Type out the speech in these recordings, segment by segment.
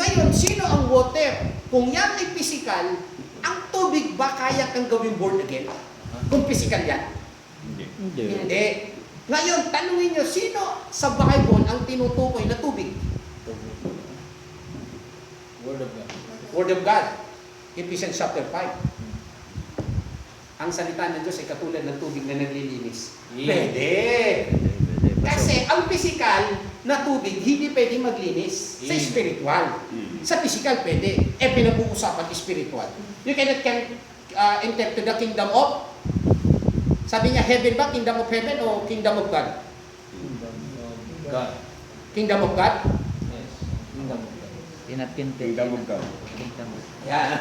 Ngayon, sino ang water? Kung yan ay physical, ang tubig ba kaya kang gawing born again? Kung physical yan? Hindi. Hindi. Ngayon, tanungin nyo, sino sa Bible ang tinutukoy na tubig? Word of God. Word of God. Ephesians chapter 5. Ang salita ng Diyos ay katulad ng tubig na naglilinis. Pwede. Kasi ang physical na tubig, hindi pwede maglinis sa spiritual. Sa physical, pwede. Pinag-uusapan spiritual. You cannot enter to the kingdom of, sabi niya, heaven ba? Kingdom of heaven o kingdom of God? God. Kingdom of God? Yes. Kingdom of God. Kingdom of God. Yan.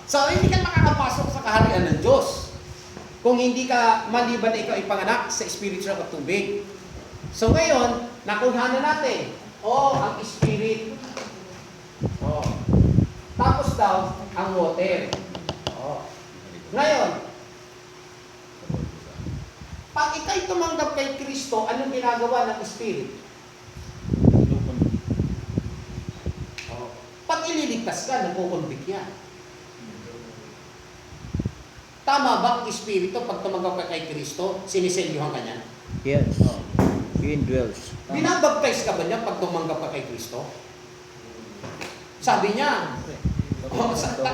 So, hindi ka makakapasok sa kaharian ng Diyos kung hindi ka maliban na ikaw ipanganak sa spiritual at tubig. So, ngayon, nakuha na natin. Ang spirit. Tapos daw, ang water. Ngayon, pag ikaw'y tumanggap kay Kristo, anong ginagawa ng spirit? Pag ililigtas ka, nakukonvict yan. Tama ba ang espiritu pag tumanggap ka kay Kristo, siniselyuhan ka niyan? Yes. He indwells. Binabaptize ka ba niya pag tumanggap ka kay Kristo? Sabi niya,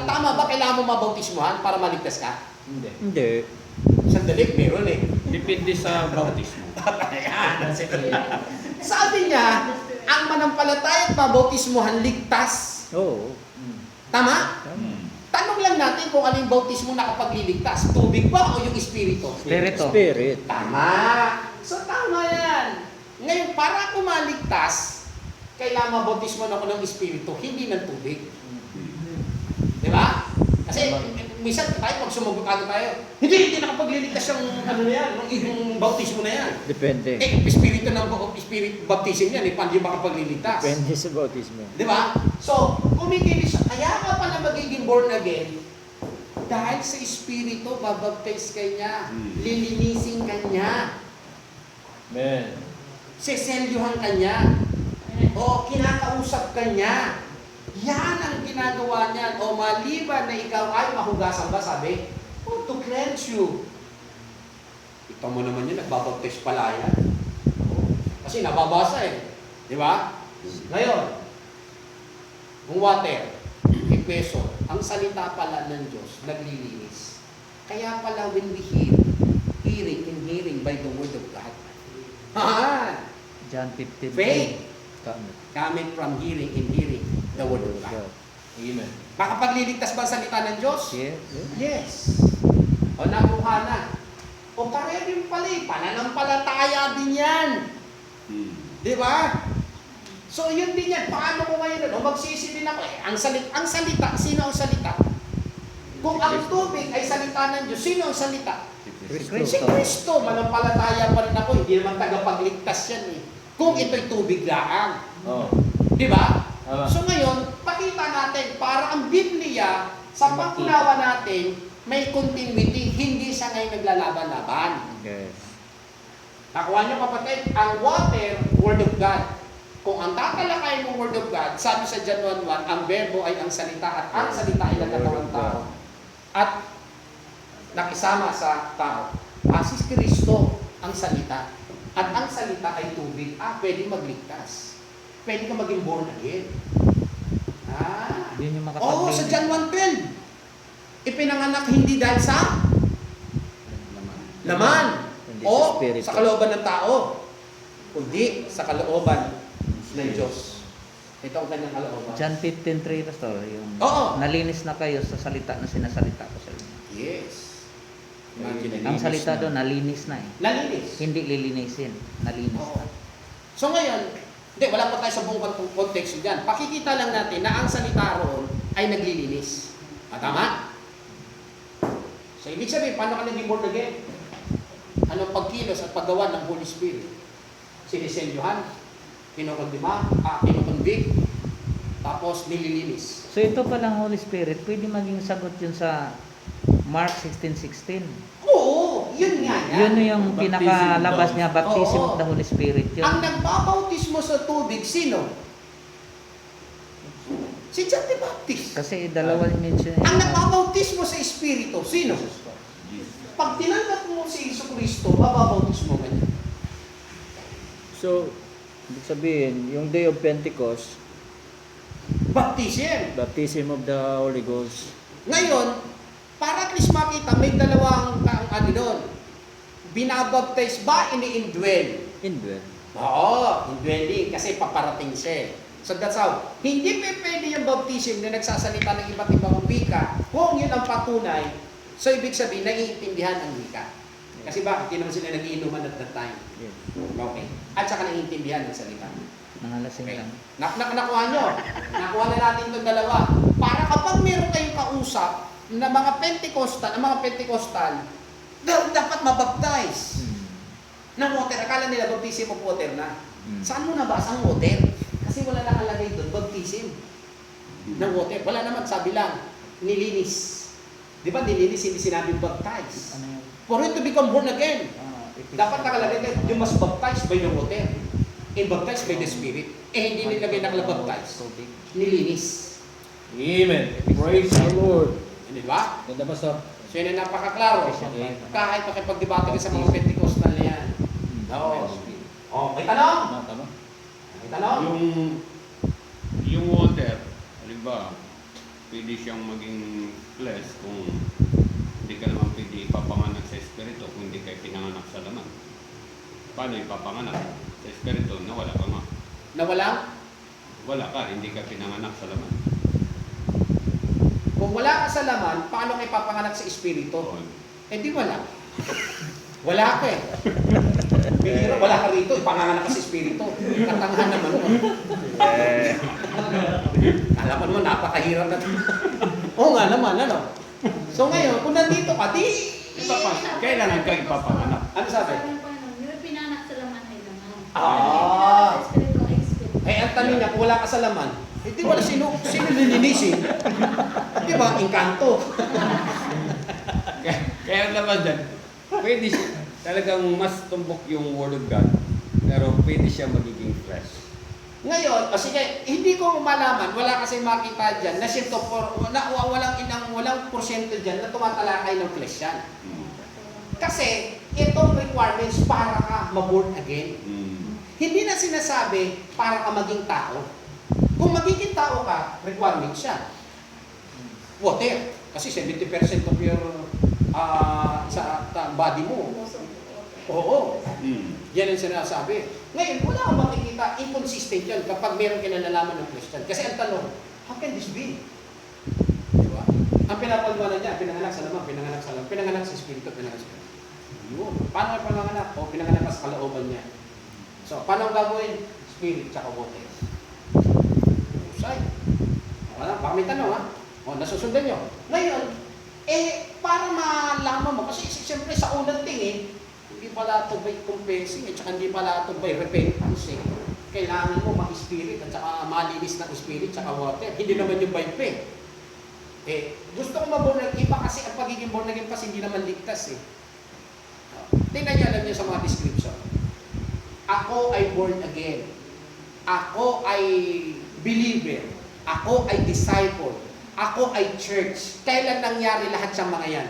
tama ba kailangan mo mabautismuhan para maligtas ka? Hindi. Sandali, meron eh. Depende sa bautismo. Ayan, sabi niya, ang manampalataya at mabautismuhan ligtas. Oo. Tama? Tanong lang natin kung ano yung bautismo nakapagliligtas. Tubig ba o yung espiritu? Spirit. Tama. So tama yan. Ngayon, para ako maligtas, kailangan mabautismo ako ng espiritu, hindi ng tubig. Di ba? Kasi minsan tayo, pag sumugod tayo, hindi nakapagliligtas yung ano na yan, yung bautismo na yan. Depende. Espiritu ng spirit baptism yan, hindi makapagliligtas. Depende sa bautismo. Di ba? So, kumikilos, kaya ka pala magiging born again, dahil sa Espiritu, babaptize ka niya, lilinisin ka niya, Amen. seselyuhan ka niya, o kinakausap ka niya. Yan ang ginagawa niyan. O maliban na ikaw ay mahugasan ba, sabi? To cleanse you. Ito mo naman yun, nagbabaptize pala yan. Kasi nababasa eh. Di ba? Ngayon, ang water, Efeso, ang salita pala ng Diyos, naglilinis. Kaya pala when we hear, hearing and hearing by the word of God. John 15. Faith. Come. Coming from hearing and hearing the word of God. Amen. Makapagliligtas ba ang salita ng Diyos? Yes. Yes. O nakuha na. O pareho din pala eh, pananampalataya din yan. Di ba? So yun din yan, paano ko ngayon, magsisi din ako eh. Ang salita, sino ang salita? Kung ang tubig ay salita ng Diyos, sino ang salita? Si Kristo, manampalataya pa rin ako, hindi naman tagapagligtas yan eh. Kung ito'y tubig laang. Di ba? So ngayon, pakita natin, para ang Biblia, sa pagkunawa natin, may continuity, hindi siya ngayon naglalaban-laban. Yes. Nakuha niyo kapatid, ang water, Word of God. Kung ang tatalakayin mo Word of God, sabi sa John 1:1, ang verbo ay ang salita at ang salita ay nagkatawang tao. At nakisama sa tao. Si Kristo ang salita. At ang salita ay tubig. Pwede magligtas. Pwede ka maging born again. Yun yung makapaglinis. Sa John 1:12. Ipinanganak hindi dahil sa laman. Hindi O sa spirito. sa kalooban ng tao. Kundi sa kalooban ng Diyos. Ito ang kanyang kalooban. John 15:3 pastor, yung Oo. nalinis na kayo sa salita na sinasalita ko sa inyo. Yes. Ang salita doon, nalinis na eh. Nalinis. Hindi lilinisin, nalinis Oo. na. So ngayon, wala pa tayo sa buong context dyan. Pakikita lang natin na ang salita roon ay naglilinis. Tama? So ibig sabihin, paano ka naging born again? Anong pagkilos at paggawa ng Holy Spirit? Siniselyuhan, kinukonvict, tapos nililinis. So ito palang Holy Spirit, pwede maging sagot yun sa Mark 16:16. Oo, yun nga yan. Yun yung pinakalabas niya, baptism Oo. of the Holy Spirit. Yun. Ang nagbabautismo sa tubig, sino? Si John the Baptist. Kasi dalawang mention Ang nagpapautismo sa Espiritu, sino? Pag tinanggap mo si Iso Kristo, mapapautismo ka niya. So, ibig sabihin, yung day of Pentecost, Baptism. baptism of the Holy Ghost. Ngayon, para at least makita, may dalawang ano doon. Binabaptize ba, ini-indwell? Indwell. Oo, indwelling, kasi paparating siya. So that's how. Hindi pwede yung baptism na nagsasalita ng iba't ibang wika kung yun ang patunay. So ibig sabihin, naiintindihan ang wika. Kasi bakit? Hindi naman sila nagiinuman at that time. Yes. Okay. At saka naiintindihan ang salita. Nangalasing Okay. lang. Nakuha nyo. Nakuha na natin itong dalawa. Para kapag meron kayong kausap na mga Pentecostal, dapat mabaptize ng water. Akala nila baptism of water na. Saan mo nabasa ang water? Kasi wala nakalagay doon, baptism ng water. Wala naman, sabi lang, nilinis. Di ba nilinis, hindi sinabing baptize. Ano yun? For you to become born again, dapat nakalagay kayo, you must baptize by the water. And baptize by the Spirit. Eh, hindi nilagay nakalabaptize. Tubig. Nilinis. Amen. Praise the Lord. Di ba? Ganda pa sa... So yun ang napakaklaro. Kahit makipagdebate ka sa mga Pentecostal na yan. Oo. Oh, may tanong? Tama. May tanong? Yung water, halimbawa, pwede siyang maging flesh kung hindi ka naman pwede ipapanganak sa espiritu kung hindi ka pinanganak sa laman. Paano ipapanganak? Sa espiritu, nawala ka nga. Nawala? Wala ka, hindi ka pinanganak sa laman. Kung wala ka sa laman, paano kayo papanganak sa Espiritu? Eh di wala. Wala ka eh. Bihira, wala ka rito, ipanganganak ka sa Espiritu. Katanghan naman mo. Alam mo naman, napakahirap na. Oo nga naman, ano? So ngayon, kung nandito ka, Kailangan ka ipapanganak. ano sabi? Yung pinanak sa laman ay laman. Ah. Sa espiritu ay espiritu. Eh, ang tanong niya, kung wala ka sa laman, eh di wala sino nilinisin. Di ba? Engkanto. Kaya naman dyan, pwede siya, talagang mas tumbok yung Word of God, pero pwede siya magiging flesh. Ngayon, sige, hindi ko malaman, wala kasi makita dyan na walang porsyento dyan na tumatalakay ng flesh yan. Kasi, itong requirements para ka ma-born again. Hindi na sinasabi para ka maging tao. Kung magiging tao ka, requirement siya. Water. Kasi 70% of your body mo. Oo. Yan ang sinasabi. Ngayon, wala akong makikita, inconsistent yan kapag meron kinalalaman ng question. Kasi ang tanong, how can this be? Di ba? Ang pinapalwanan niya, pinanganak sa laman, pinanganak sa espiritu, pinanganak sa espiritu. Yun. Paano ang pinanganak? O pinanganak sa kalooban niya. So, paano ang gagawin? Spirit, tsaka water. Usay. Wala, baka may tanong ha? O, nasusundan nyo. Ngayon, para malaman mo, kasi siyempre sa unang tingin, hindi pala ito by confessing at saka hindi pala ito by repentance eh. Kailangan mo ma-spirit at saka malinis ng spirit at saka water. Hindi naman yung by faith. Gusto ko ma-born again iba kasi ang pagiging born again kasi hindi naman ligtas eh. Tingnan niyo, alam niyo sa mga description. Ako ay born again. Ako ay believer. Ako ay disciple. Ako ay church. Kailan nangyari lahat sa mga yan?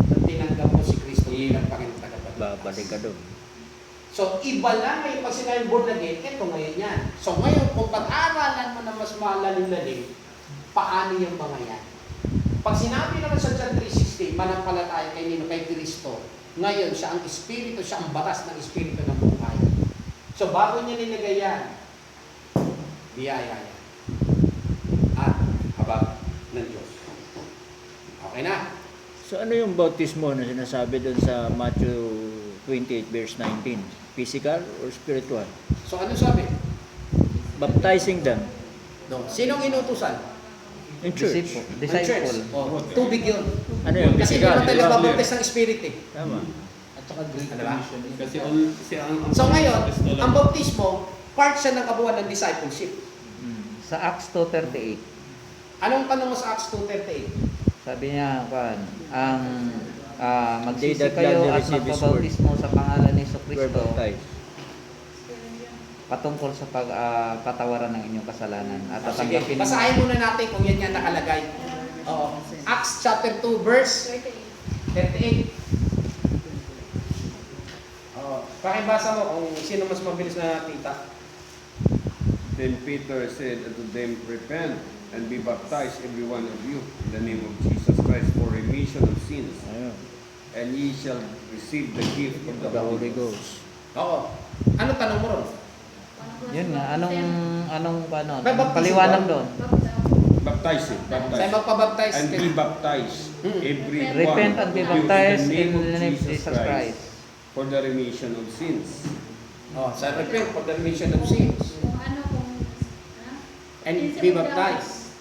Nang tinanggap mo si Kristo bilang Panginoon tagapagligtas. Babalik ka doon. So, iba lang ngayon pag sinayang born again, ito ngayon yan. So, ngayon, kung pag-aralan mo na mas malalim-lalim, paano yung mga yan? Pag sinabi naman sa John 3:16, manampalataya kay Kristo, ngayon, siya ang Espiritu, siya ang batas ng Espiritu ng buhay. So, bago niya nilagay yan, biyaya yan. At habag ng Diyos. Okay na? So ano yung bautismo na sinasabi doon sa Matthew 28 verse 19? Physical or spiritual? So, ano sabi? Baptizing them. No. Sinong inutusan? In church. Disciple. Oh, tubig yun. Ano yun? Kasi hindi Physical. naman tayo nababaptize ng Spirit eh. Tama. At saka Great Ano ba? Commission. Kasi So ngayon, ang bautismo, part siya ng kabuuan ng discipleship. Sa Acts 2:38, Anong tanong mo sa Acts 2:38? sabi niya, ang magsisi They that kayo gladly at receive His word magpabautismo sa pangalan ni Were Kristo baptized. patungkol sa patawaran ng inyong kasalanan at Sige, tatanggapin basahin muna natin kung yan nga nakalagay. Oo. Acts chapter 2 verse 38. Pakibasa mo kung sino mas mabilis na nakita. Then Peter said unto them, Repent and be baptized every one of you in the name of Jesus Christ for remission of sins, Ayun. and ye shall receive the gift of The Holy Ghost. Oo. Ano tanong mo ron? Yun nga, anong Baptism paliwanag doon? doon? Baptize it, Sa'yo baptize. magpabaptize. And be baptized, every Repent one and be of you baptized in in the name of Jesus Christ. for the remission of sins. Oh, sa repent for the remission of sins. Kung ano, And be baptized.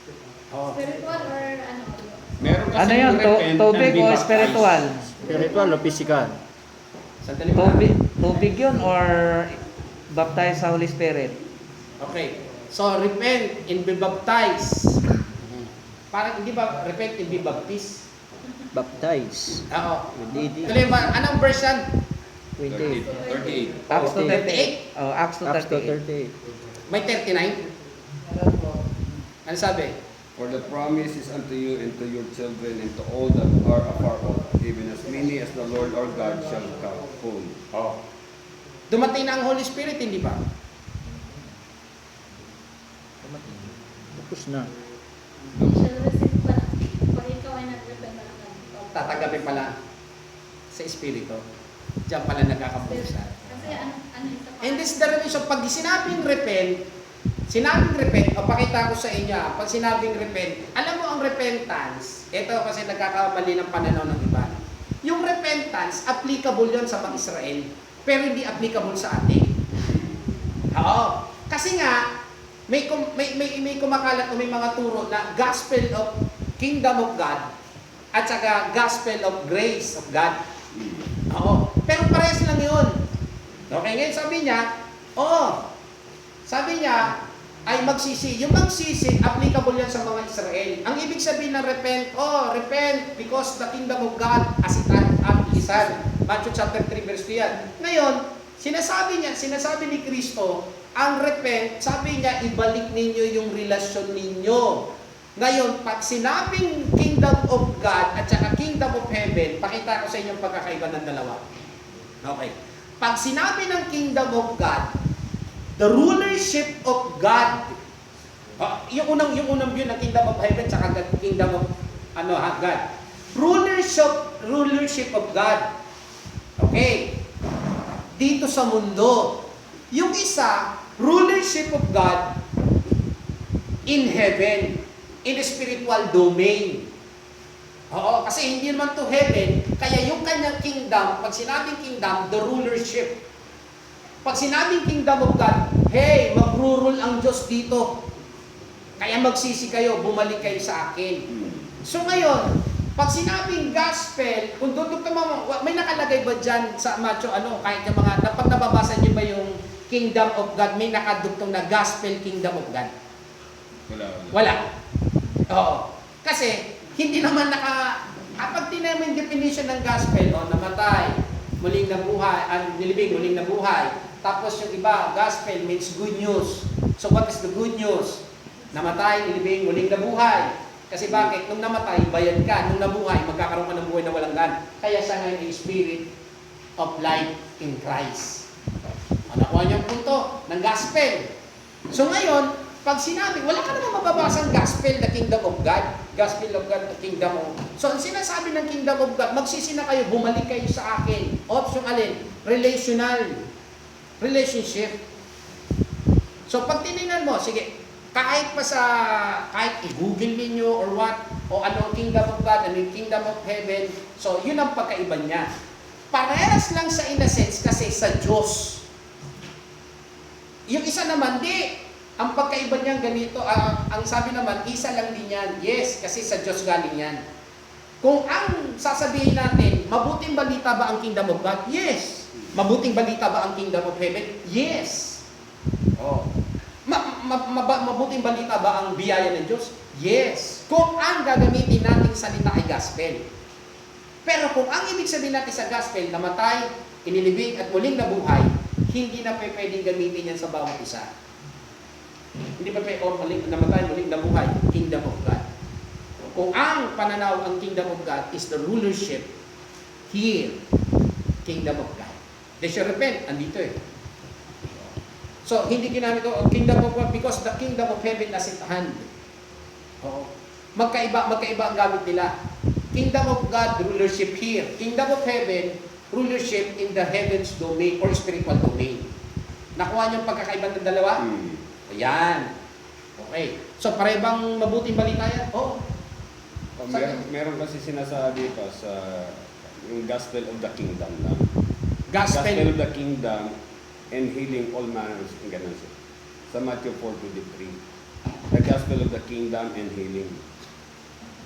Oh. spiritual or ano. Meron kasi Ano yun? repent and Tubig be o baptized. spiritual? Spiritual o physical? Sandali mo lang. Tubig yun or baptize sa Holy Spirit? Okay. So, repent and be baptized. Parang hindi ba repent and be baptized? Baptize. Oo. With Tuloy ba? Anong version? 28. 38. Acts 38? 2:38. Oh, Acts Acts 2:38. 2:38. May 39? Ano sabi? For the promise is unto you and to your children and to all that are afar off, even as many as the Lord our God shall call. Oh. Dumating na ang Holy Spirit, hindi ba? Tapos na. Shall receive pa lang. Pag ikaw ay nag-repent na lang. Tatanggapin pala sa Espiritu. Diyan pala nagkakabusan. Kasi ano isa pa. And this is the remission. Pag sinabing repent, o pakita ko sa inyo, pag sinabing repent, alam mo ang repentance, ito kasi nagkakamali ng pananaw ng iba. Yung repentance, applicable yon sa mga Israel, pero hindi applicable sa atin. Oo. Kasi nga, may kumakalat o may mga turo na gospel of kingdom of God at saka gospel of grace of God. Oo. Pero parehas lang yun. Okay, ngayon sabi niya, ay magsisi. Yung magsisi, applicable yan sa mga Israel. Ang ibig sabihin ng repent, repent because the kingdom of God as it is at Matthew chapter 3 verse 2 yan. Ngayon, sinasabi ni Kristo, ang repent, sabi niya, ibalik ninyo yung relasyon ninyo. Ngayon, pag sinabing kingdom of God at saka kingdom of heaven, pakita ko sa inyo yung pagkakaiba ng dalawa. Okay. Pag sinabi ng kingdom of God, the rulership of God, yung unang view ng kingdom of heaven saka kingdom of God. Rulership of God. Okay. Dito sa mundo. Yung isa, rulership of God in heaven, in the spiritual domain. Oo, kasi hindi naman to heaven, kaya yung kanyang kingdom, pag sinabing kingdom, the rulership. Pag sinabing kingdom of God, hey, mag-rule ang Diyos dito. Kaya magsisi kayo, bumalik kayo sa akin. So ngayon, pag sinabing gospel, kung dudugtong mo, may nakalagay ba dyan sa Matthew, kahit yung mga, dapat nababasa niyo ba yung kingdom of God, may nakadugtong na gospel kingdom of God? Wala. Oo. Kasi, hindi naman kapag tinaman yung definition ng gospel, namatay, muling nabuhay, nilibing, muling nabuhay. Tapos yung iba, gospel means good news. So what is the good news? Namatay, nilibing, muling nabuhay. Kasi bakit? Nung namatay, bayad ka. Nung nabuhay, magkakaroon ka ng buhay na walang gan. Kaya siya ngayon ay spirit of life in Christ. Nakuha niyo ang punto ng gospel. So ngayon, pag sinabi, wala ka naman mababasang gospel, the kingdom of God. Gospel of God, the kingdom of God. So, ang sinasabi ng kingdom of God, magsisi na kayo, bumalik kayo sa akin. Option alin? Relationship. So, pag tinignan mo, sige, kahit i-google ninyo or what, o ano ang kingdom of God, ano yung kingdom of heaven, so, yun ang pagkaiba niya. Parehas lang sa in a sense kasi sa Diyos. Yung isa naman, ang pagkaiba niyan ganito, ang sabi naman, isa lang din yan. Yes, kasi sa Diyos galing yan. Kung ang sasabihin natin, mabuting balita ba ang kingdom of God? Yes. Mabuting balita ba ang kingdom of heaven? Yes. Mabuting balita ba ang biyaya ng Diyos? Yes. Kung ang gagamitin nating salita ay gospel. Pero kung ang ibig sabihin natin sa gospel, namatay, inilibing at muling nabuhay, hindi na pwedeng gamitin yan sa bawat isa. Hindi pa pwede, namatay, muling nabuhay, kingdom of God. Kung ang pananaw, ang kingdom of God is the rulership here, kingdom of God. They should repent, andito eh. So, hindi ginamit ko, kingdom of God, because the kingdom of heaven is at hand. Oo. Magkaiba ang gamit nila. Kingdom of God, rulership here. Kingdom of heaven, rulership in the heavens domain or spiritual domain. Nakuha niyo ang pagkakaiba ng dalawa? Ayan. Okay. So, parebang mabuting balita yan? Oo. Meron kasi sinasabi pa sa yung gospel of the kingdom lang. Gospel. Gospel of the kingdom and healing all manners, ganun siya. Sa Matthew 4:23. The gospel of the kingdom and healing.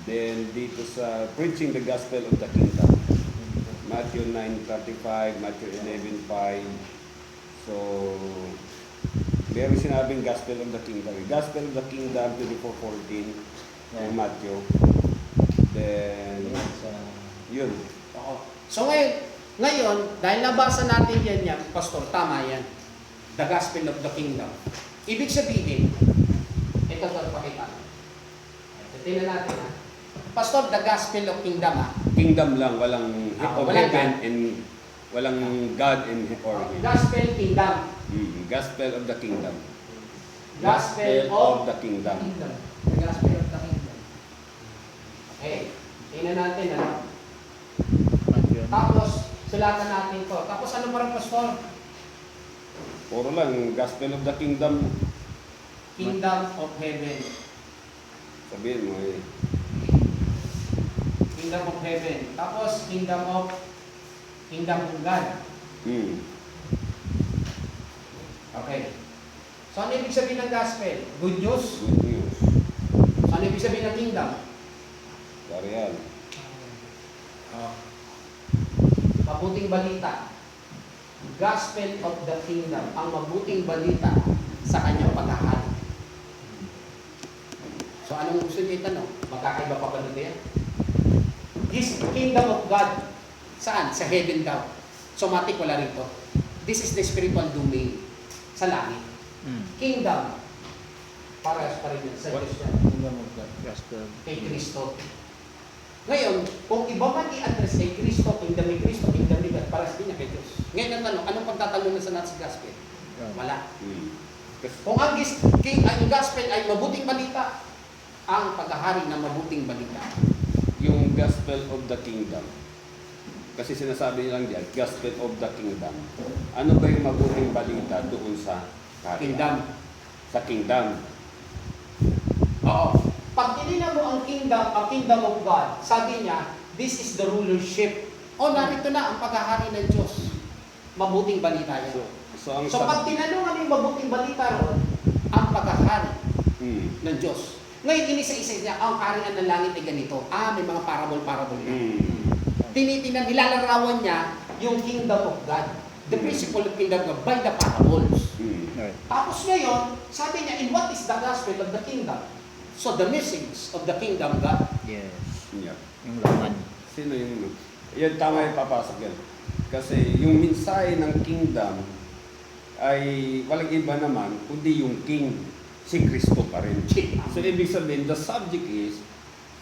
Then dito sa preaching the gospel of the kingdom. Matthew 9:35, Matthew 11:5. So, meron sinabing gospel of the kingdom. Gospel of the kingdom, 24:14, ng Matthew. Then, yun. Oo. So ngayon, dahil nabasa natin yan, Pastor, tama yan. The gospel of the kingdom. Ibig sabihin, ito pakita. Tingnan natin ha. Pastor, the gospel of kingdom ha. Kingdom lang, walang of walang heaven God. and walang God in or Gospel kingdom. gospel of the kingdom. Gospel of of the kingdom. The gospel of the kingdom. Okay. Tingnan natin ano. Tapos, sulatan natin to. Tapos ano pa rin, Pastor? Puro lang, gospel of the kingdom. Kingdom of heaven. Sabihin mo eh. Kingdom of heaven. Tapos, kingdom of God. Okay. So, ano ibig sabihin ng gospel? Good news? Good news. So, ano ibig sabihin ng kingdom? Varian. Mabuting balita. Gospel of the kingdom. Ang mabuting balita sa kanyang paghahari. So, anong gusto niyo itanong? Magkakaiba pa ba nito yan? This kingdom of God, saan? Sa heaven daw. So, matik wala rito. This is the spiritual domain. Sa langit. Kingdom. Parehas pa rin yan sa Diyos yan. Kingdom of God. Gospel. Kay Kristo. Ngayon, kung iba man i-address kay Kristo, kingdom ni Kristo, kingdom ni God, parehas din niya kay Diyos. Ngayon ang tanong, anong pagtatanong na sa Nazi Gospel? Wala. Kung ang gospel ay mabuting balita, ang paghahari ng mabuting balita. Yung gospel of the kingdom. Kasi sinasabi nilang diyan, gospel of the kingdom. Ano ba yung mabuting balita doon sa kaharian? Kingdom. Sa kingdom. Oo. Pag tinignan mo ang kingdom of God, sabi niya, this is the rulership. O, narito na ang paghahari ng Diyos. Mabuting balita yan. So So, pag tinanungan yung mabuting balita ron, ang paghahari ng Diyos. Ngayon, inisa-isa niya, ang kaharian ng langit ay ganito. May mga parable na. Tinitingnan, nilalarawan niya yung kingdom of God. The principle of kingdom of God by the parables. Right. Tapos ngayon, sabi niya, in what is the gospel of the kingdom? So the message of the kingdom God. Yes. Yeah. Yung laman. Sino yung... Yan, tama yung papasok yan. Kasi yung mensahe ng kingdom ay walang iba naman, kundi yung king, si Kristo pa rin. So ibig sabihin, the subject is,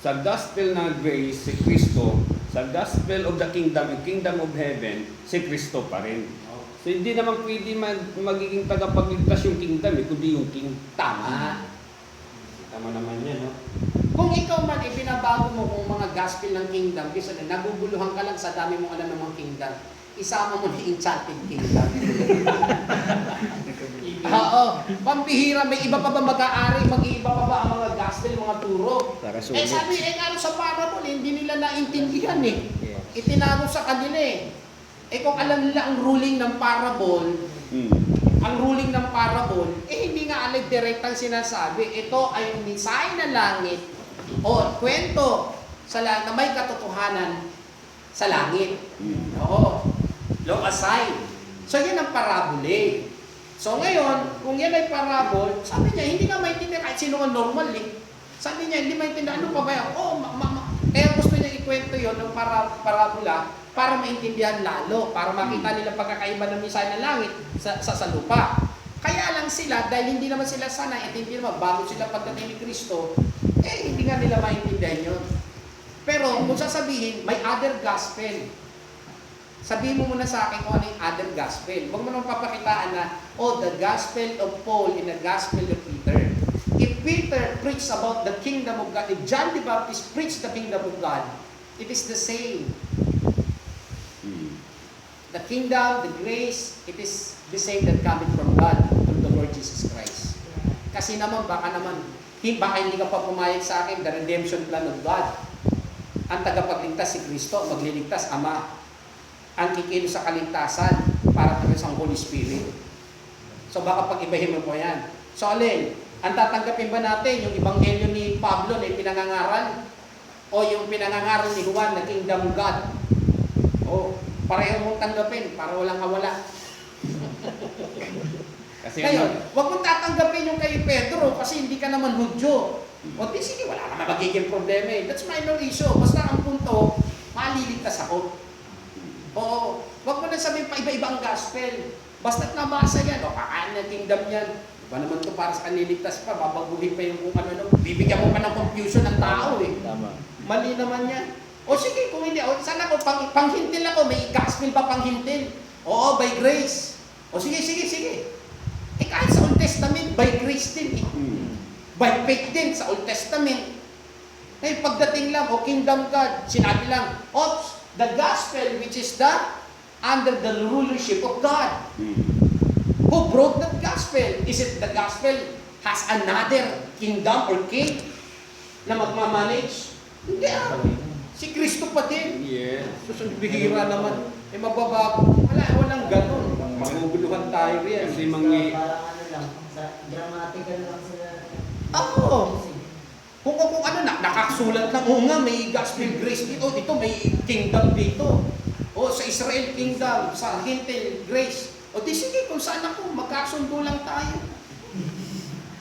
sa gospel ng grace, si Kristo, sa gospel of the kingdom, yung kingdom of heaven, si Kristo pa rin. So hindi naman pwede magiging tagapagligtas yung kingdom, kundi yung king. Tama. Tama naman yan, no? Kung ikaw man, ibinabago mo kung mga gospel ng kingdom, kasi naguguluhan ka lang sa dami mong alam ng mga kingdom, isama mo na enchanted kingdom. Oo. Pampihira, may iba pa ba mag-aari, mag-iiba pa ba ang mga gospel, mga turo? Para Eh sulit. sabi, ano sa parable, hindi nila naintindihan eh. Yes. Itinago sa kanila eh. Eh kung alam nila ang ruling ng parable, hindi nga alam direktang sinasabi, ito ay mensahe ng langit o kwento sa langit na may katotohanan sa langit. Oo. Long aside. So yan ang parabole. So ngayon, kung yan ay parable, sabi niya, hindi nga maintindihan kahit sino ang normal eh. Sabi niya, hindi maintindihan, ano pa ba yan? Kaya gusto niya ikwento yon ng parabola para maintindihan lalo, para makita nila pagkakaiba ng mensahe ng langit sa lupa. Kaya lang sila, dahil hindi naman sila sanay at hindi naman bago sila pagdating ni Kristo, hindi nga nila maintindihan yun. Pero kung sasabihin, may other gospel. Sabihin mo muna sa akin kung ano yung other gospel. Huwag mo nang papakitaan na, the gospel of Paul and the gospel of Peter. If Peter preached about the kingdom of God, if John the Baptist preached the kingdom of God, it is the same. The kingdom, the grace, it is the same that coming from God, from the Lord Jesus Christ. Kasi naman, baka hindi ka pa pumayag sa akin, the redemption plan of God. Ang tagapagligtas si Kristo, magliligtas Ama. Ang kikilos sa kaligtasan para sa Holy Spirit. So baka pag-ibahin mo po yan. So alin, ang tatanggapin ba natin yung ebanghelyo ni Pablo na pinangangaral? O yung pinangangaral ni Juan na Kingdom God? Pareho mong tanggapin para walang kawala. Kasi Ngayon, huwag mong tatanggapin yung kay Pedro kasi hindi ka naman Hudyo. Sige, wala naman magiging problema eh. That's minor issue. Basta ang punto, maliligtas ako. Huwag mo na sabihin pa iba-iba ang gospel. Basta't nabasa yan, kakain ng kingdom yan. Iba naman ito para sa kanliligtas pa, babaguhin pa yung kung ano. Bibigyan mo pa ng confusion ng tao eh. Tama. Mali naman yan. Sige, kung hindi, sana ako, panghintil ako, may gospel pa panghintil. By grace. Sige. Kahit sa Old Testament, by grace din eh. By faith din sa Old Testament. Pagdating lang, Kingdom God, sinabi lang, the gospel which is under the rulership of God. Who brought that gospel? Is it the gospel has another kingdom or king na magmamanage? Hindi Si Kristo pa din. Yes. Bihira naman. Mababago. Walang ganun. Maguguluhan tayo riyan. Kasi Parang ano lang, sa grammatical lang sila. Kung nakakasulat lang, nga, may gospel grace dito, may kingdom dito. Sa Israel kingdom, sa Hintil grace. Sige, kung saan ako, magkasundo lang tayo.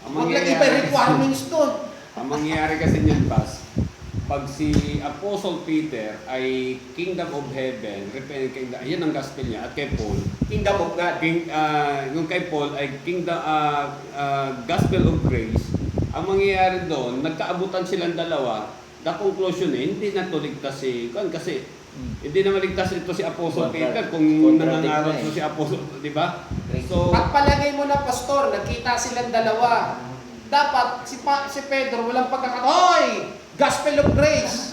Maglagay pa requirements doon. Ang mangyayari kasi niyan, Bas, pag si Apostle Peter ay Kingdom of Heaven, yan ang gospel niya, at kay Paul, Kingdom of God. yung kay Paul ay Kingdom, Gospel of Grace, ang mangyayari doon, nagkaabutan silang dalawa, the conclusion hindi na to ligtas kasi hindi na maligtas ito si Apostle Peter kung nangangaral ito si Apostle, di ba? So, Pagpalagay mo na, pastor, nagkita silang dalawa. Dapat si Pedro walang pagkakataon, Gospel of Grace.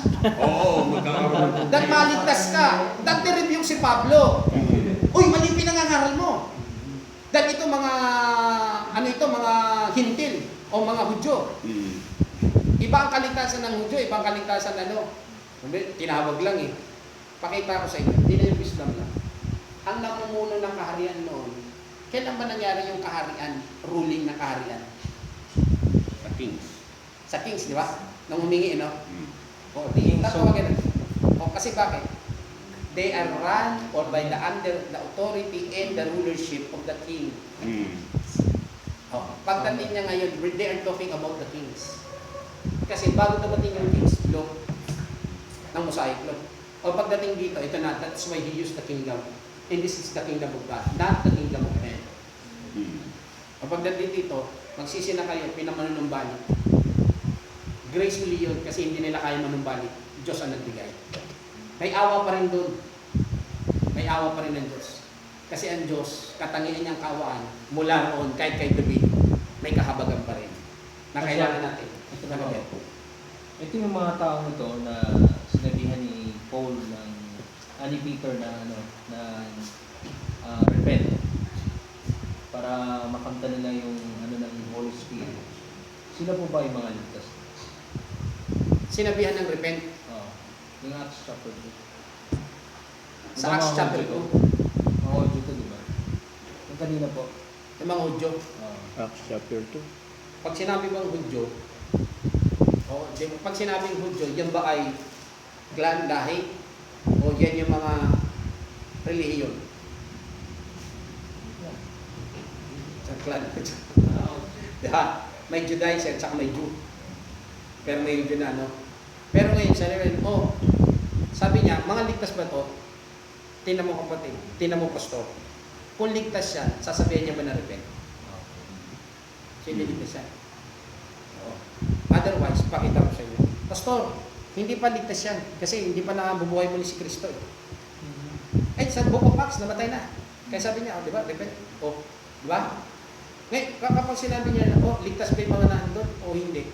magkakaroon. Dan maligtas ka. Dan review si Pablo. Mali pinangangaral mo. Dan ito mga mga hintil o mga Hudyo. Iba ang kaligtasan ng Hudyo, iba ang kaligtasan tinawag lang eh. Pakita ko sa inyo, hindi na yung wisdom lang. Ang namumuno ng kaharian noon, kailan ba nangyari yung kaharian, ruling ng kaharian? Sa Kings. Sa Kings, di ba? Nung humingi, tatawagin. Kasi bakit? They are run or by under the authority and the rulership of the king. Pagdating niya ngayon, they are talking about the kings. Kasi bago dumating yung kings law ng Mosaic law. Pagdating dito, ito na, that's why he used the kingdom. And this is the kingdom of God, not the kingdom of men. Pagdating dito, magsisi na kayo, pinamanunumbalik. Gracefully yun, kasi hindi nila kaya manumbalik. Diyos ang nagbigay. May awa pa rin doon. May awa pa rin ng Diyos. Kasi ang Diyos, katangian niyang kaawaan, mula roon, kahit kay David, may kahabagan pa rin. Na kailangan natin. Ito yung mga taong ito na sinabihan ni Paul ni Peter na repent para makamta nila yung ng Holy Spirit. Sila po ba yung mga ligtas? Sinabihan ng repent. Yung Acts chapter 2. Sa Acts chapter 2. Mga Hudyo to, di ba? Yung kanina po. Yung mga Hudyo. Acts chapter 2. Pag sinabi bang Hudyo, pag sinabing Hudyo, yan ba ay clan, lahi? O yan yung mga relihiyon? Sa clan. Diba? May Judaizer at may Jew. Pero may Jew na Pero ngayon, sabi niya, mga ligtas ba to? Tingnan mo kapatid, tingnan mo pastor. Kung ligtas siya, sasabihin niya ba na repent? So, hindi ligtas siya. Oo. Otherwise, pakita ko sa inyo. Pastor, hindi pa ligtas yan. Kasi hindi pa nabubuhay muli si Kristo. Eh, sa Book of Acts, namatay na. Kaya sabi niya, di ba, repent. Di ba? Ngayon, kapag sinabi niya na, ligtas ba yung mga nandun o hindi?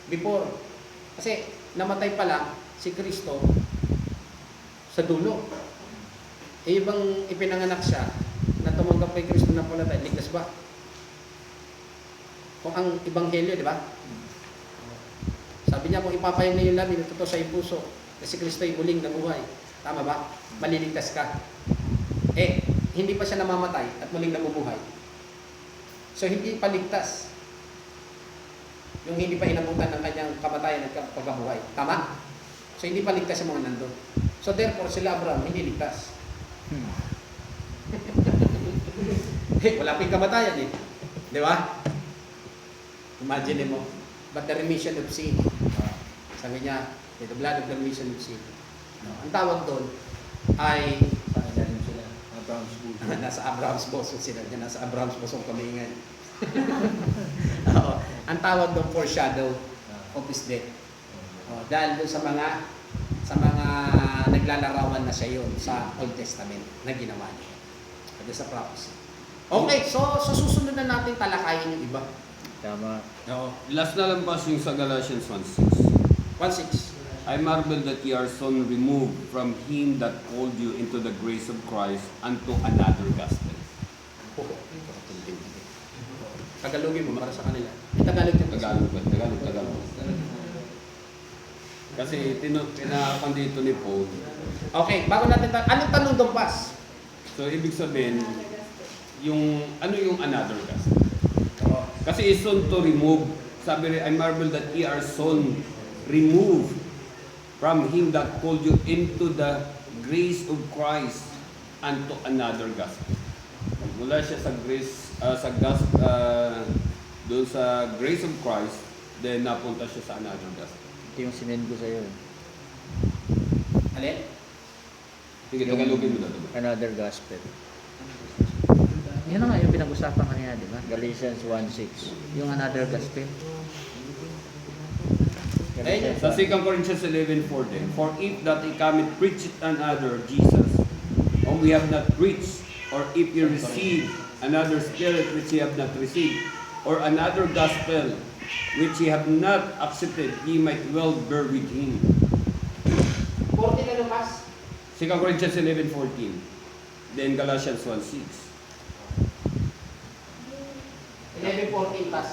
Before. Kasi, namatay pa lang si Kristo sa dulo. Eh, ibang ipinanganak siya na tumanggap kay Kristo na palatay, ligtas ba? Kung ang ebanghelyo, di ba? Sabi niya, kung ipapayang na yung lamin, ito sa iyong puso, kasi Kristo ay muling nabuhay. Tama ba? Maliligtas ka. Eh, hindi pa siya namamatay at muling nabubuhay. So, hindi pa ligtas yung hindi pa inabutan ng kanyang kamatayan at pagkabuhay. Tama? So, hindi pa ligtas yung mga nandun. So, therefore, sila Abraham, hindi ligtas. Wala pa yung kamatayan eh. Di ba? Imagine mo. But the remission of sin. Sabi niya, the blood of the remission of sin. Ang tawag doon ay Sila, Abraham's School. nasa Abraham's bosom sila. Nasa Abraham's bosom kami ngayon. Oo. Ang tawag doon foreshadow of his death. Dahil doon sa mga naglalarawan na siya yun sa Old Testament na ginawa niya. At sa prophecy. Okay, so susunod na natin talakayin yung iba. Tama. Oo. Last na lang pas yung sa Galatians 1:6. 1:6. I marvel that ye are so removed from him that called you into the grace of Christ unto another gospel. Tagalogin mo para sa kanila. Tagalog yung Tagalog. Kasi tinakan dito ni Paul. Okay, bago natin anong tanong doon, Pas? So, ibig sabihin, ano yung another gospel? Kasi is soon to remove. Sabi rin, I marvel that ye are soon removed from him that called you into the grace of Christ unto another gospel. Mula siya sa grace, doon sa grace of Christ, then napunta siya sa another gospel. Ito yung sinend ko sa'yo. Alin? Sige, Tagalogin mo na ito. Another gospel. Yun na nga yung pinag-usapan kanina, di ba? Galatians 1:6. Yung another gospel. Ayun. Sa 2 Corinthians 11:4 din, for if that he cometh preacheth another Jesus, whom we have not preached, or if ye receive another spirit which ye have not received, or another gospel which ye have not accepted, ye might well bear with him. 40 na lumas. 2 Corinthians 11:14, then Galatians 1:6. 11:14 Pas.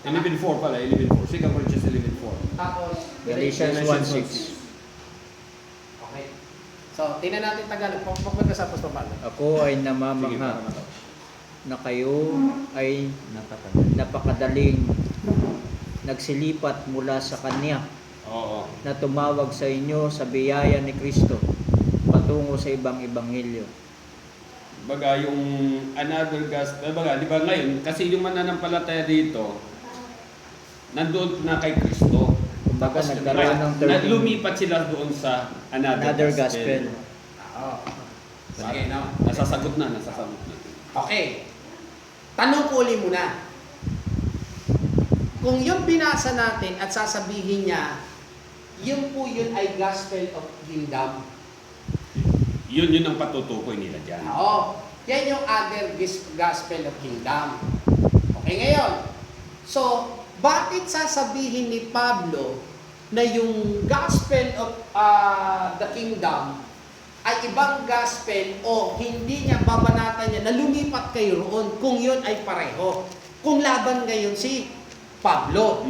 11:4 pala, 11:4. 2 Corinthians 11:4. Tapos, Galatians 1:6. okay. So, tingnan natin Tagalog. Pagkasapos pa paano? Ako ay Sige, namamangha para matapos. na kayo ay napakadaling nagsilipat mula sa Kanya Oo. na tumawag sa inyo sa biyaya ni Kristo patungo sa ibang ebanghelyo. Baga yung another gospel, baga, di ba ngayon, kasi yung mananampalataya dito, nandoon na kay Kristo. Kumbaga Tapos, nagkaroon ng third- lumipat sila doon sa Another gospel. Oo. Sige, no? Nasasagot na. Okay. Tanong ko uli muna. Kung yung binasa natin at sasabihin niya, yun po yun ay gospel of kingdom. Yun ang patutukoy nila dyan. Oo. Yan yung other gospel of kingdom. Okay, ngayon. So, bakit sasabihin ni Pablo na yung gospel of the kingdom ay ibang gospel o hindi niya babanatan niya na lumipat kayo roon kung yun ay pareho? Kung laban ngayon si Pablo.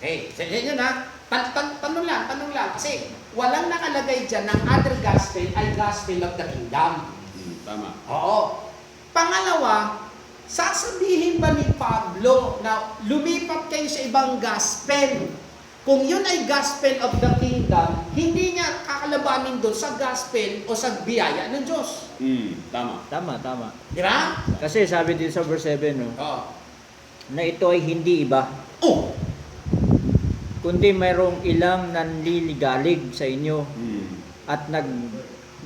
Okay, yun ha. Tanong lang. Kasi walang nakalagay dyan ng other gospel ay gospel of the kingdom. Tama. Oo. Pangalawa, sasabihin ba ni Pablo na lumipat kayo sa ibang gospel? Kung yun ay gospel of the kingdom, hindi niya kakalabanin doon sa gospel o sa biyaya ng Diyos. Tama. Tama. Di ba? Kasi sabi dito sa verse 7, no, Oo. na ito ay hindi iba, Oh! kundi mayroong ilang nanliligalig sa inyo at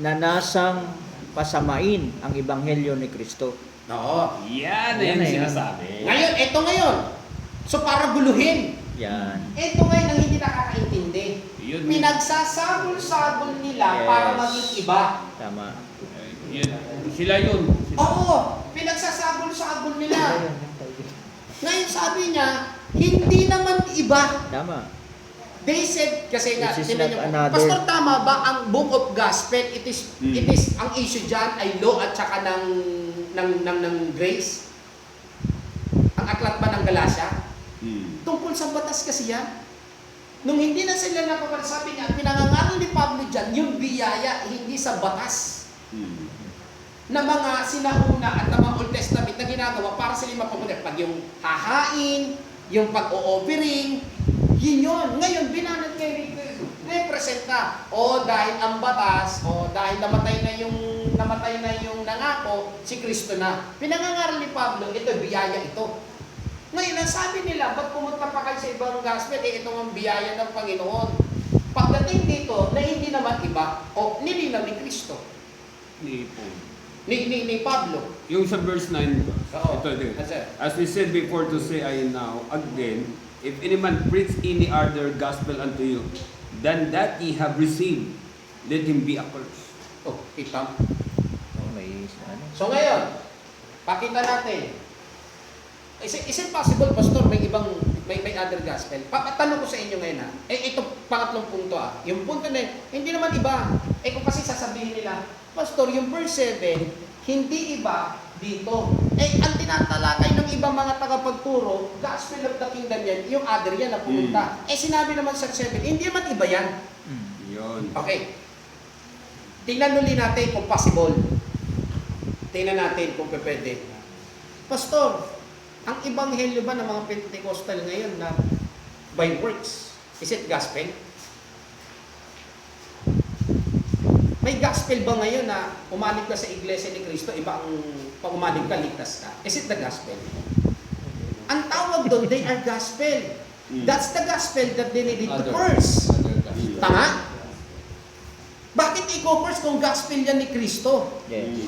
na nasang pasamain ang ebanghelyo ni Kristo. Oo. Yan Yan yung na yan. sinasabi. Ngayon, ito ngayon. So para guluhin. Yan. Ito ngayon ang hindi nakakaintindi. Yun. Pinagsasabol-sabol nila Yes. para maging iba. Tama. Yun. Sila yun. Oo, pinagsasabol-sabol nila. Ngayon sabi niya, hindi naman iba. Tama. They said, kasi nga, This is tingnan not niyo, another- Pastor, tama ba ang book of gospel, it is, ang issue dyan ay law at saka ng grace? Ang aklat ba ng Galacia? Tungkol sa batas kasi yan. Nung hindi na sila sabi niya, pinangangaral ni Pablo dyan, yung biyaya, hindi sa batas na mga sinauna at na mga Old Testament na ginagawa para sila mapamunay. Pag yung hahain, yung pag-o-offering, yun. Ngayon, binanat kay represent na. O dahil ang batas, o dahil namatay na yung nangako, si Kristo na. Pinangangaral ni Pablo, ito, biyaya ito. Ngayon, ang sabi nila, ba't pumunta pa kayo sa ibang gospel? Ito ang biyaya ng Panginoon. Pagdating dito, na hindi naman iba, o nilinaw ni Kristo, Ni Paul. ni Pablo. Yung sa verse 9, Oo. ito. That's it. As we said before, to say I now again, if any man preach any other gospel unto you than that ye have received, let him be accursed. Oh, kita. Oh, may ano. So ngayon, pakita natin. Is it possible, Pastor, may other gospel? Tanong ko sa inyo ngayon ha. Ito pangatlong punto ah. Yung punto na hindi naman iba. Kung kasi sasabihin nila, Pastor, yung verse 7, hindi iba dito. Ang tinatalakay ng ibang mga tagapagturo, gospel of the kingdom yan, yung other yan na pumunta. Sinabi naman sa 7, hindi naman iba yan. Yun. Okay. Tingnan ulit natin kung possible. Tingnan natin kung pwede. Pastor, ang ebanghelyo ba ng mga Pentecostal ngayon na by works, is it gospel? May gospel ba ngayon na umalig ka sa iglesia ni Kristo, iba ang pag umalig ka, ligtas ka? Is it the gospel? Ang tawag doon, they are gospel. That's the gospel that they needed to curse. Tama? Bakit i-curse kung gospel yan ni Kristo? Yes.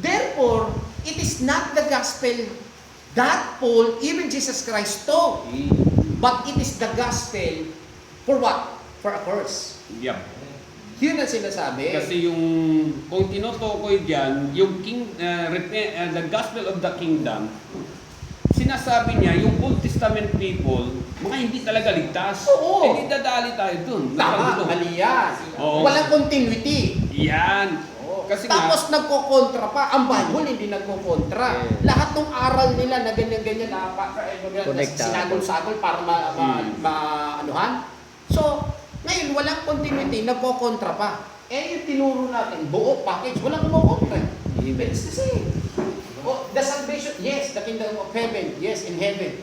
Therefore, it is not the gospel that Paul, even Jesus Christ taught, but it is the gospel for what? For a curse. Yep. Yun ang sinasabi. Kasi yung, kung tinutukoy dyan, yung the gospel of the kingdom, sinasabi niya, yung Old Testament people, mga hindi talaga ligtas. Oo. Hindi dadali tayo dun. Tama, mali yan. Oo. Walang continuity. Yan. Kasi Tapos nagkokontra pa. Ang Bible hindi nagkokontra. Yes. Lahat ng aral nila na ganyan-ganyan na Connectado. sinagol-sagol para maanuhan. So, ngayon walang continuity, nagkokontra pa. Yung tinuro natin, buo package, walang kumokontra. It's the same. The salvation, yes, the kingdom of heaven, yes, in heaven.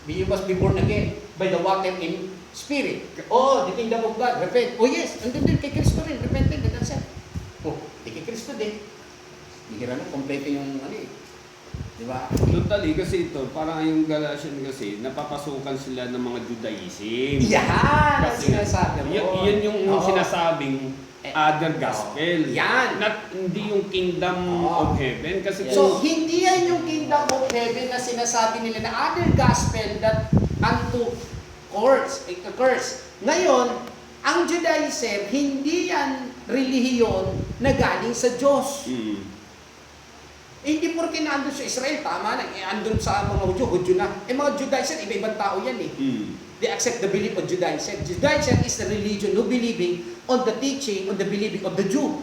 You must be born again by the water in spirit. The kingdom of God, repent. Yes, andun din kay Kristo rin, repented, and that's it. Di kay Kristo din. Hihira na, kompleto yung di ba? totally, kasi ito, parang yung Galatian kasi, napapasukan sila ng mga Judaism. Yan! Ang Kasi sinasabi mo. yun yung Oo. sinasabing other gospel. Yan. Hindi yung kingdom Oo. of heaven. Kasi So, hindi yan yung kingdom of heaven na sinasabi nila na other gospel that unto curse. Ngayon, ang Judaism, hindi yan relihiyon na galing sa Diyos. Hindi porke na andun sa Israel, tama na. Andun sa mga Hudyo na. Mga Judaism, iba-ibang tao yan eh. They accept the belief of Judaism. Judaism is the religion who believing on the teaching, on the believing of the Jew.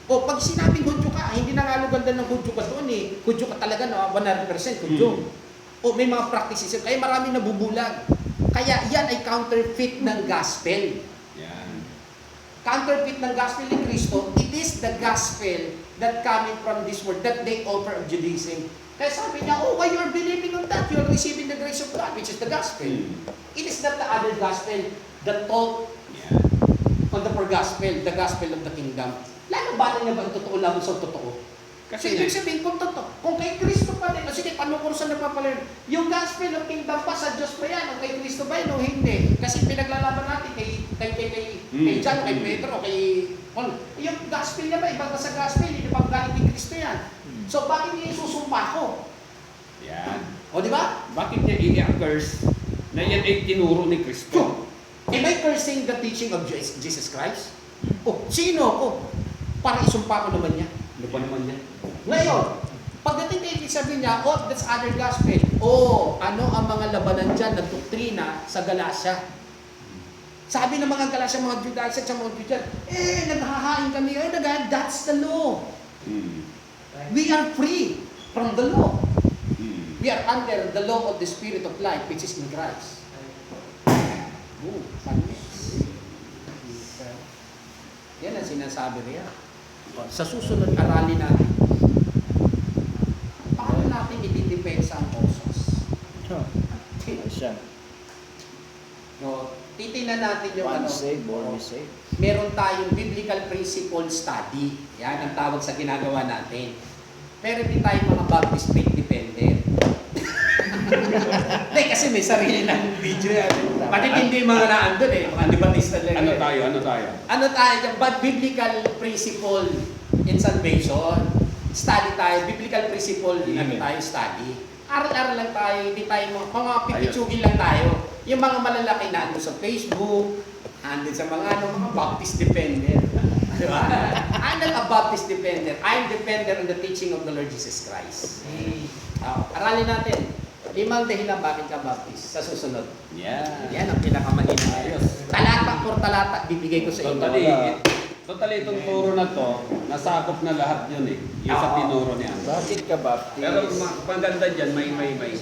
Pag sinabing Hudyo ka, hindi nangalugan ng Hudyo ka doon eh. Hudyo ka talaga na 100% Hudyo. May mga practices. Kaya maraming nabubulag. Kaya yan ay counterfeit ng gospel. yan. Counterfeit ng gospel ni Kristo, it is the gospel that coming from this word that they offer of Judaism. Kaya sabi niya, why you're believing on that? You're receiving the grace of God, which is the gospel. It is not the other gospel that taught Yan. on the gospel of the kingdom. Lalo ba niya ba ang totoo lamang sa totoo? Kasi ibig sabihin, kung kay Kristo pa din, o sige, paano kung saan nagpapalayo? Yung gospel of kingdom pa sa Diyos pa yan, o kay Kristo ba yan, o hindi? Kasi pinaglalaban natin kay John, kay Pedro, kay Paul. Yung gospel niya ba, ibang sa gospel, hindi pa galing kay Kristo yan. So, bakit niya isusumpa ko? Yan. O, di ba? Bakit niya i-curse na yan ay tinuro ni Kristo? Am I cursing the teaching of Jesus Christ? Oh, sino ako? Para isumpa ko naman niya. Ano pa naman yan? Ngayon, pagdating kay sabi niya, oh, that's other gospel. Oh, ano ang mga labanan dyan na doktrina sa Galacia? Sabi ng mga Galacia, mga Judaism, sa mga Judaism, naghahain kami. That's the law. We are free from the law. We are under the law of the Spirit of life, which is in Christ. Oh, panis. Yan ang sinasabi niya. Sa susunod, aralin natin. Paano natin itidepensa ang osos? Siya. No, titingnan natin yung Once saved, ano. always saved. Meron tayong biblical principle study. Yan ang tawag sa ginagawa natin. Pero hindi tayo mga Baptist faith dependent. Hindi, kasi may sarili ng video yan. Bakit hindi mga naandun eh? Mga Adventista lang. Ano tayo? Ano tayo dyan? Biblical principle in salvation. Study tayo. Biblical principle, ano tayo, study. Aral-aral lang tayo. Hindi tayo mga pipitsugin lang tayo. Yung mga malalaki na ando sa Facebook, andun sa mga mga Baptist dependent. Di ba? I'm not a Baptist dependent. I'm dependent on the teaching of the Lord Jesus Christ. Aralin natin. 5 dahilan bakit ka Baptist sa susunod. Yan. Yan ang pinakamahina. Talata por talata bibigay ko sa inyo. Totally itong turo na to, nasakop na lahat yun eh. Yung sa tinuro niya. Bakit ka Baptist? Pero paganda dyan, may